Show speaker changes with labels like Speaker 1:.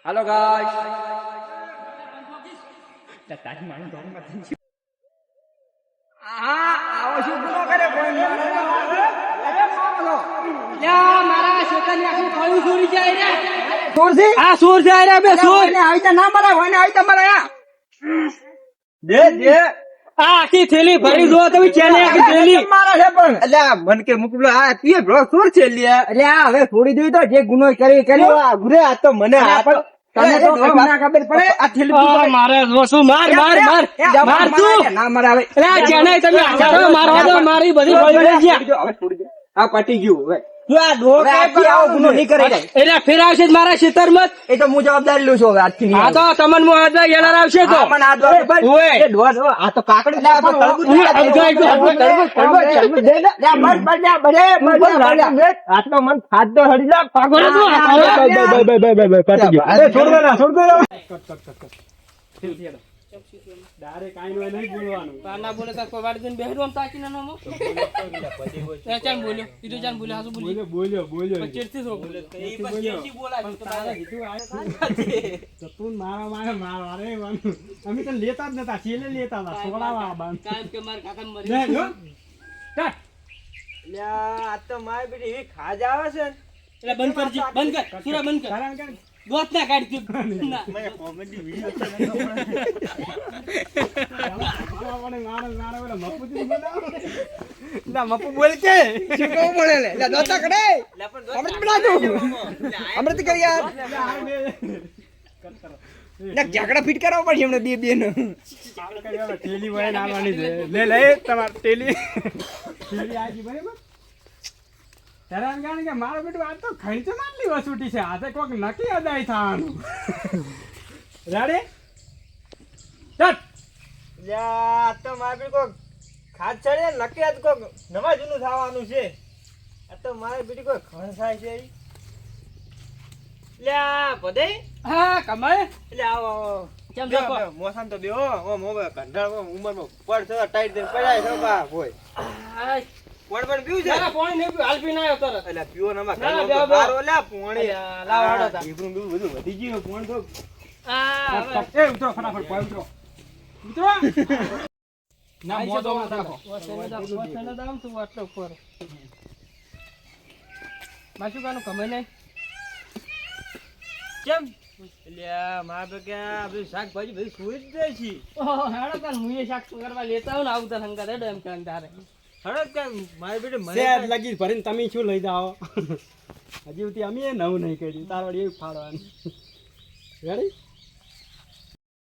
Speaker 1: hello guys આવો શું ગુનો કરે કોઈ અરે મારો લ્યા મારા શેતાની આખું ખાયું ચોરી જાય રે ચોર છે આ ચોર જાય રે બે ચોર ને આવી તા ના મરા હોય ને આવી તા મરા દે દે આ આખી થેલી ભરી જો તમે ચેલે આખી થેલી મારા છે પણ અલ્યા મન કે મુકલો આ તીએ બ્રો ચોર છે લ્યા અલ્યા હવે છોડી દઈ તો જે ગુનો કર્યો આ ગુરે આ તો મને આ પણ તને તો ના ખબર પડે આ થેલી મારે શું માર માર માર માર તું ના મરાવે અલ્યા જેને તમે આચારો મારવા દો મારી બધી બળી ગયા હવે છોડી દે આ પટી ગયું હવે તું આ ડોકે પર આવો ગુનો નહીં કરી જાય એટલે ફેર આવશે મારા ખેતર મત એ તો હું જવાબદારી લઉં છું હવે આજથી આ તો તમને મો આદા યેલાર આવશે તો પણ આ દો ઓય એ ડોર આ તો કાકડી લા તો તળબૂચ દે લે મત બળ્યા બડે આટલો મન ખાદ્ય હડી જા પાગોરે તો પટી ગયો અરે છોડ દે ના છોડ દે ડારે કાઈ નો નહીં બોલવાનું ના બોલે તો કોઈ વાડી દઈને બેહરો આમ તાકી ના નમો એ ચાલ બોલ્યો ઈતો ચાલ બોલ્યો હાસુ બોલ્યો પચેરથી સો બોલે એ પચેરથી બોલાય તો તારા કીધું આયો તો તું મારા અરે અમે તો લેતા જ નતા છેલે લેતા હતા સોડાવા બાન કામ કે માર કાકા મરી લે જો કાટ લ્યા આ તો માય બેટી એવી ખાજ આવે છે એટલે બંધ કરજી બંધ કર પૂરા બંધ કર કારણ કે દોત ના કાઢી ના મે કોમેડી વિડિયો છે મારો ઓલા મપુજી બનાવ લા મપુ બોલ કે શું કહું બોલે લે દોતા કડે લે પણ અમૃત બના દો અમૃત કર યાર ને ઝાકડા ફિટ કરાવ પડશે હમણે બે ને ટેલી વય નાવાની છે લે તમાર ટેલી આજી બરાબર હેરાન ગાણ કે મારો બેટો આ તો ખઈચે માનલી વસૂટી છે આ તો કોક નકી અદાય થાવાનું રેડી સ્ટાર્ટ યા તો મારો બેટો કોક ખાદ ચડે નકી આજ કોક નવા જૂનું થવાનું છે આ તો મારો બેટો કોઈ ખણસાય છે લ્યા પદે હા કમાય એટલે આવો કેમ જો મોસામ તો બેહો ઓ મોબે કંઢાળ ઉંમરમાં પડ છે ટાઈટ દે પડાય છે બા હોય પણ પીવું છે ના પાણી નહીં પીવું હાલ પીને આવ્યો તરત એટલે પીવો નમા ખારો લે પાણી લાવાડો તા ઈબરું બીવું બધું વધી ગયું પાણી તો આ એ ઉતરો ફટાફટ પાણી ઉતરો ના મોદો માં રાખો વસેને દામ તું આટલો પર બાજુ કાનો કમે નહીં કેમ લ્યા માર તો કે બધું શાકભાજી બધું સુઈ જ જાય છે ઓહો હેડો કાલ મુએ શાક કરવા લેતા આવ ને આવતા હંગા રેડો એમ કાન તારે હડક કે મારી બેટે મને સેટ લગી ભરીને તમે શું લઈ જાઓ હજી ઉતી અમે નવું નહીં કર્યું તાર વળી એવું ફાડવાનું રેડી